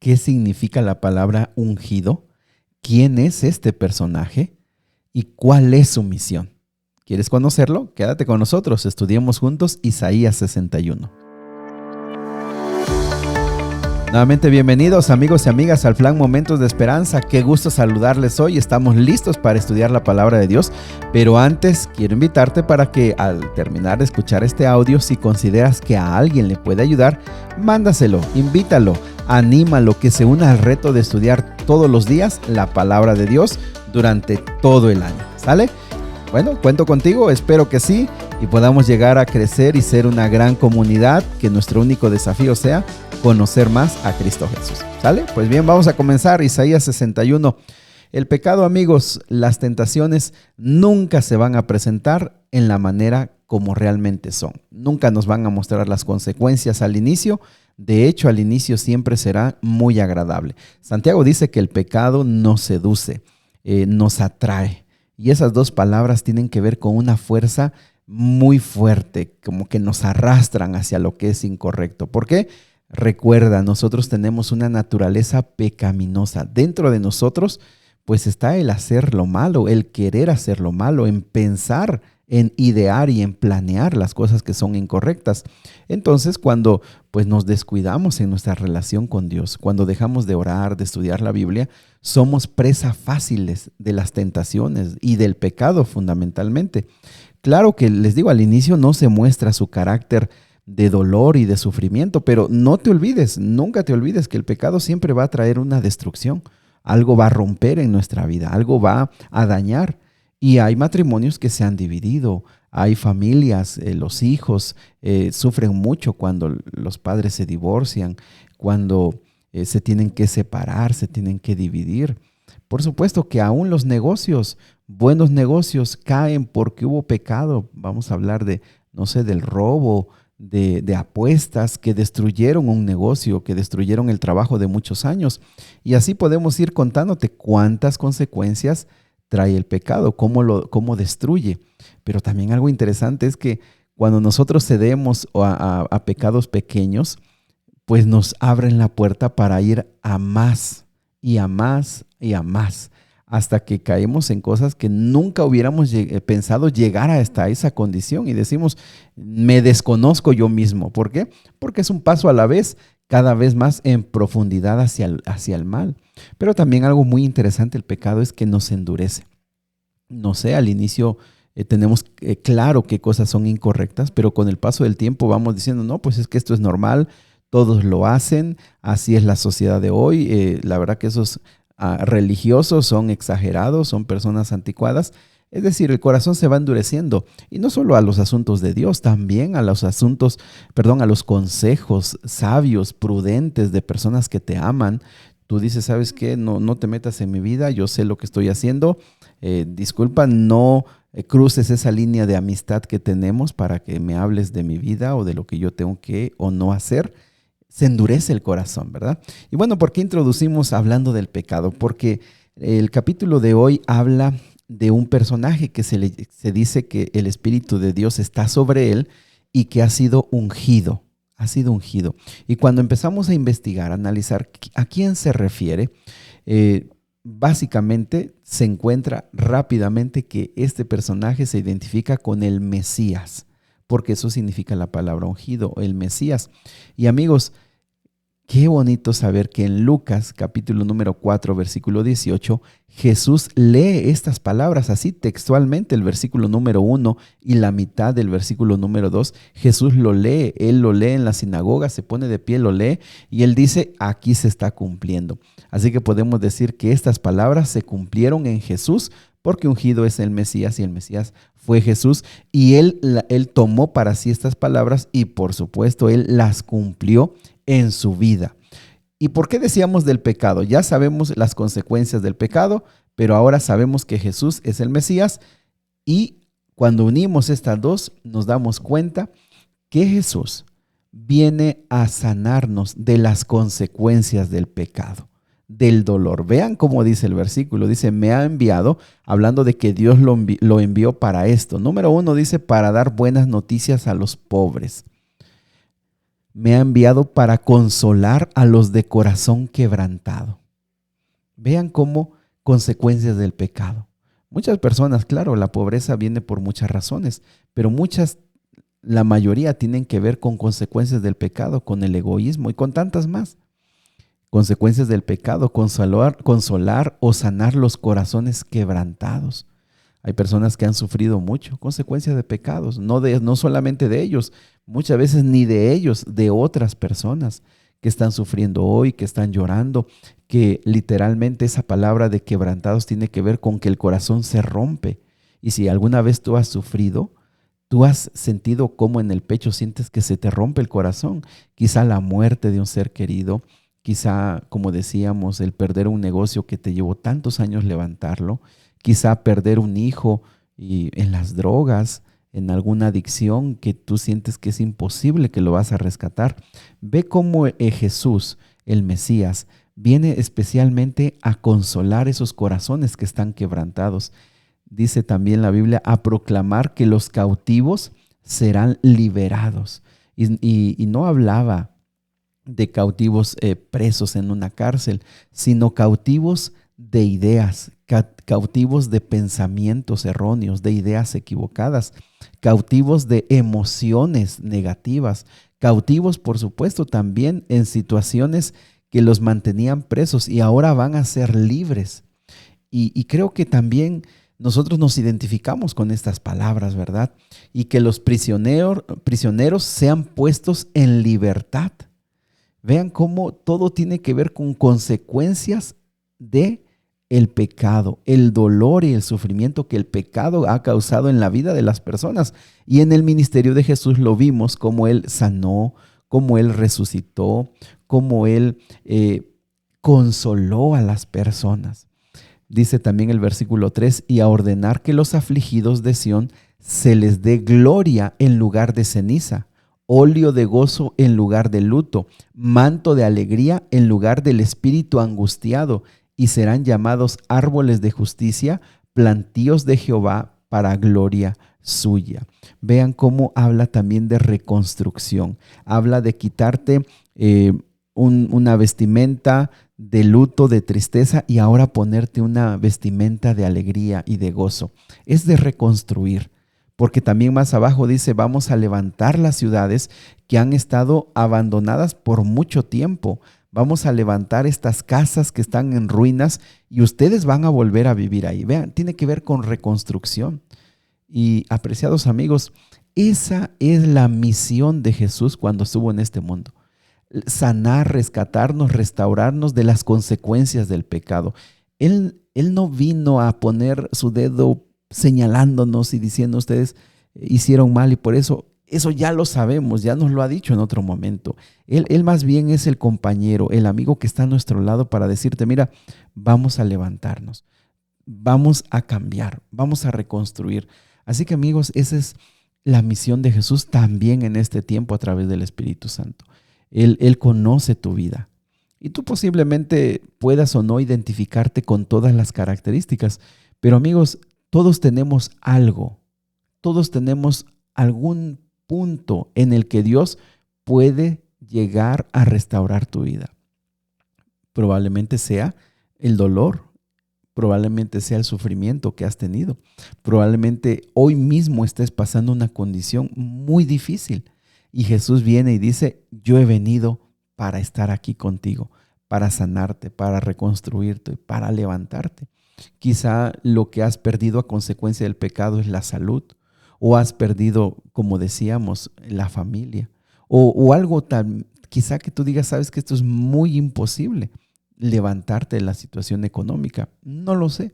qué significa la palabra ungido, quién es este personaje y cuál es su misión. ¿Quieres conocerlo? Quédate con nosotros, estudiemos juntos Isaías 61. Nuevamente bienvenidos amigos y amigas al plan Momentos de Esperanza. Qué gusto saludarles hoy. Estamos listos para estudiar la palabra de Dios, pero antes quiero invitarte para que al terminar de escuchar este audio, si consideras que a alguien le puede ayudar, mándaselo, invítalo, anímalo que se una al reto de estudiar todos los días la palabra de Dios durante todo el año. ¿Sale? Bueno, cuento contigo, espero que sí y podamos llegar a crecer y ser una gran comunidad, que nuestro único desafío sea conocer más a Cristo Jesús. ¿Sale? Pues bien, vamos a comenzar. Isaías 61. El pecado, amigos, las tentaciones nunca se van a presentar en la manera como realmente son. Nunca nos van a mostrar las consecuencias al inicio. De hecho, al inicio siempre será muy agradable. Santiago dice que el pecado nos seduce, nos atrae. Y esas dos palabras tienen que ver con una fuerza muy fuerte, como que nos arrastran hacia lo que es incorrecto. ¿Por qué? Recuerda, nosotros tenemos una naturaleza pecaminosa. Dentro de nosotros, pues está el hacer lo malo, el querer hacer lo malo, en pensar, en idear y en planear las cosas que son incorrectas. Entonces, cuando pues nos descuidamos en nuestra relación con Dios, cuando dejamos de orar, de estudiar la Biblia, somos presa fáciles de las tentaciones y del pecado fundamentalmente. Claro que les digo, al inicio no se muestra su carácter de dolor y de sufrimiento, pero no te olvides, nunca te olvides que el pecado siempre va a traer una destrucción. Algo va a romper en nuestra vida, algo va a dañar. Y hay matrimonios que se han dividido, hay familias, los hijos sufren mucho cuando los padres se divorcian, cuando se tienen que separar, se tienen que dividir. Por supuesto que aún los negocios, buenos negocios, caen porque hubo pecado. Vamos a hablar de, no sé, del robo, de apuestas que destruyeron un negocio, que destruyeron el trabajo de muchos años. Y así podemos ir contándote cuántas consecuencias trae el pecado, cómo destruye. Pero también algo interesante es que cuando nosotros cedemos a pecados pequeños, pues nos abren la puerta para ir a más y a más y a más, hasta que caemos en cosas que nunca hubiéramos pensado llegar hasta esa condición y decimos, me desconozco yo mismo. ¿Por qué? Porque es un paso a la vez, cada vez más en profundidad hacia el mal. Pero también algo muy interesante, el pecado es que nos endurece. No sé, al inicio tenemos claro qué cosas son incorrectas, pero con el paso del tiempo vamos diciendo, no, pues es que esto es normal, todos lo hacen, así es la sociedad de hoy. La verdad que esos religiosos son exagerados, son personas anticuadas. Es decir, el corazón se va endureciendo y no solo a los asuntos de Dios, también a los a los consejos sabios, prudentes de personas que te aman. Tú dices, ¿sabes qué? No te metas en mi vida, yo sé lo que estoy haciendo. Disculpa, no cruces esa línea de amistad que tenemos para que me hables de mi vida o de lo que yo tengo que o no hacer. Se endurece el corazón, ¿verdad? Y bueno, ¿por qué introducimos hablando del pecado? Porque el capítulo de hoy habla de un personaje que se dice que el Espíritu de Dios está sobre él y que ha sido ungido. Ha sido ungido. Y cuando empezamos a investigar, a analizar a quién se refiere, básicamente se encuentra rápidamente que este personaje se identifica con el Mesías, porque eso significa la palabra ungido, el Mesías. Y amigos, qué bonito saber que en Lucas capítulo número 4, versículo 18, Jesús lee estas palabras así textualmente, el versículo número 1 y la mitad del versículo número 2. Jesús lo lee, él lo lee en la sinagoga, se pone de pie, lo lee y él dice, aquí se está cumpliendo. Así que podemos decir que estas palabras se cumplieron en Jesús, porque ungido es el Mesías y el Mesías fue Jesús, y él tomó para sí estas palabras y por supuesto él las cumplió en su vida. ¿Y por qué decíamos del pecado? Ya sabemos las consecuencias del pecado, pero ahora sabemos que Jesús es el Mesías, y cuando unimos estas dos nos damos cuenta que Jesús viene a sanarnos de las consecuencias del pecado, del dolor. Vean cómo dice el versículo, dice, me ha enviado, hablando de que Dios lo envió para esto. Número 1 dice, para dar buenas noticias a los pobres. me ha enviado para consolar a los de corazón quebrantado. Vean cómo consecuencias del pecado. Muchas personas, claro, la pobreza viene por muchas razones, pero la mayoría tienen que ver con consecuencias del pecado, con el egoísmo y con tantas más. Consecuencias del pecado, consolar o sanar los corazones quebrantados. Hay personas que han sufrido mucho, consecuencias de pecados, no solamente de ellos, muchas veces ni de ellos, de otras personas que están sufriendo hoy, que están llorando, que literalmente esa palabra de quebrantados tiene que ver con que el corazón se rompe. Y si alguna vez tú has sufrido, tú has sentido cómo en el pecho sientes que se te rompe el corazón, quizá la muerte de un ser querido, quizá, como decíamos, el perder un negocio que te llevó tantos años levantarlo, quizá perder un hijo y en las drogas, en alguna adicción que tú sientes que es imposible que lo vas a rescatar. Ve cómo Jesús, el Mesías, viene especialmente a consolar esos corazones que están quebrantados. Dice también la Biblia a proclamar que los cautivos serán liberados. Y no hablaba de cautivos presos en una cárcel, sino cautivos de ideas, cautivos de pensamientos erróneos, de ideas equivocadas, cautivos de emociones negativas, cautivos, por supuesto, también en situaciones que los mantenían presos y ahora van a ser libres. Y creo que también nosotros nos identificamos con estas palabras, ¿verdad? Y que los prisioneros sean puestos en libertad. Vean cómo todo tiene que ver con consecuencias de el pecado, el dolor y el sufrimiento que el pecado ha causado en la vida de las personas. Y en el ministerio de Jesús lo vimos, cómo Él sanó, cómo Él resucitó, cómo Él consoló a las personas. Dice también el versículo 3, y a ordenar que los afligidos de Sión se les dé gloria en lugar de ceniza, óleo de gozo en lugar de luto, manto de alegría en lugar del espíritu angustiado, y serán llamados árboles de justicia, plantíos de Jehová para gloria suya. Vean cómo habla también de reconstrucción. Habla de quitarte una vestimenta de luto, de tristeza, y ahora ponerte una vestimenta de alegría y de gozo. Es de reconstruir. Porque también más abajo dice, vamos a levantar las ciudades que han estado abandonadas por mucho tiempo. Vamos a levantar estas casas que están en ruinas y ustedes van a volver a vivir ahí. Vean, tiene que ver con reconstrucción. Y apreciados amigos, esa es la misión de Jesús cuando estuvo en este mundo. Sanar, rescatarnos, restaurarnos de las consecuencias del pecado. Él no vino a poner su dedo señalándonos y diciendo ustedes hicieron mal y por eso ya lo sabemos, ya nos lo ha dicho en otro momento. Él más bien es el compañero, el amigo que está a nuestro lado para decirte, mira, vamos a levantarnos, vamos a cambiar, vamos a reconstruir. Así que amigos, esa es la misión de Jesús también en este tiempo a través del Espíritu Santo. Él conoce tu vida y tú posiblemente puedas o no identificarte con todas las características, pero amigos, todos tenemos algo, todos tenemos algún punto en el que Dios puede llegar a restaurar tu vida. Probablemente sea el dolor, probablemente sea el sufrimiento que has tenido, probablemente hoy mismo estés pasando una condición muy difícil y Jesús viene y dice, yo he venido para estar aquí contigo, para sanarte, para reconstruirte, para levantarte. Quizá lo que has perdido a consecuencia del pecado es la salud, o has perdido, como decíamos, la familia, o algo tan, quizá que tú digas, sabes que esto es muy imposible, levantarte de la situación económica. No lo sé,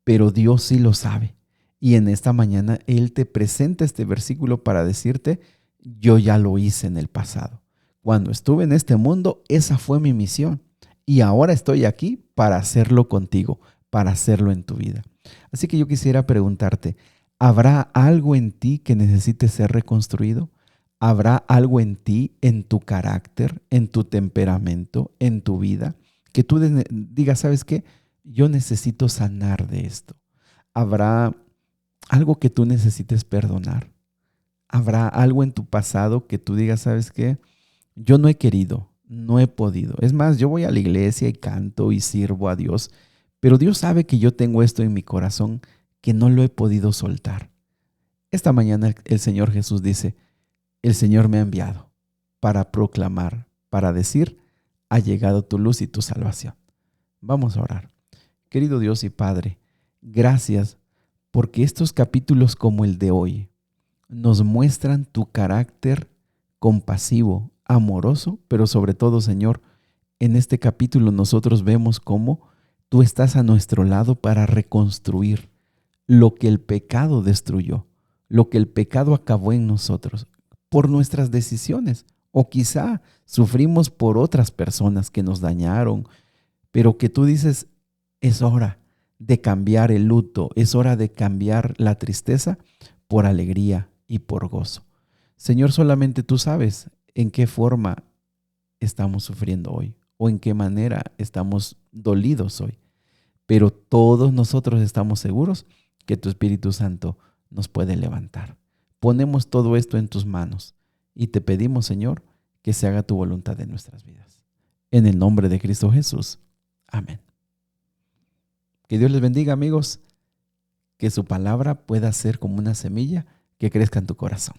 pero Dios sí lo sabe. Y en esta mañana Él te presenta este versículo para decirte, yo ya lo hice en el pasado. Cuando estuve en este mundo, esa fue mi misión. Y ahora estoy aquí para hacerlo contigo, para hacerlo en tu vida. Así que yo quisiera preguntarte, ¿habrá algo en ti que necesite ser reconstruido? ¿Habrá algo en ti, en tu carácter, en tu temperamento, en tu vida, que tú digas, ¿sabes qué? Yo necesito sanar de esto. ¿Habrá algo que tú necesites perdonar? ¿Habrá algo en tu pasado que tú digas, ¿sabes qué? Yo no he querido, no he podido. Es más, yo voy a la iglesia y canto y sirvo a Dios, pero Dios sabe que yo tengo esto en mi corazón que no lo he podido soltar. Esta mañana el Señor Jesús dice, el Señor me ha enviado para proclamar, para decir, ha llegado tu luz y tu salvación. Vamos a orar. Querido Dios y Padre, gracias porque estos capítulos como el de hoy nos muestran tu carácter compasivo, amoroso, pero sobre todo, Señor, en este capítulo nosotros vemos cómo tú estás a nuestro lado para reconstruir lo que el pecado destruyó, lo que el pecado acabó en nosotros, por nuestras decisiones. O quizá sufrimos por otras personas que nos dañaron, pero que tú dices, es hora de cambiar el luto, es hora de cambiar la tristeza por alegría y por gozo. Señor, solamente tú sabes en qué forma estamos sufriendo hoy o en qué manera estamos dolidos hoy. Pero todos nosotros estamos seguros que tu Espíritu Santo nos puede levantar. Ponemos todo esto en tus manos y te pedimos, Señor, que se haga tu voluntad en nuestras vidas. En el nombre de Cristo Jesús. Amén. Que Dios les bendiga, amigos, que su palabra pueda ser como una semilla que crezca en tu corazón.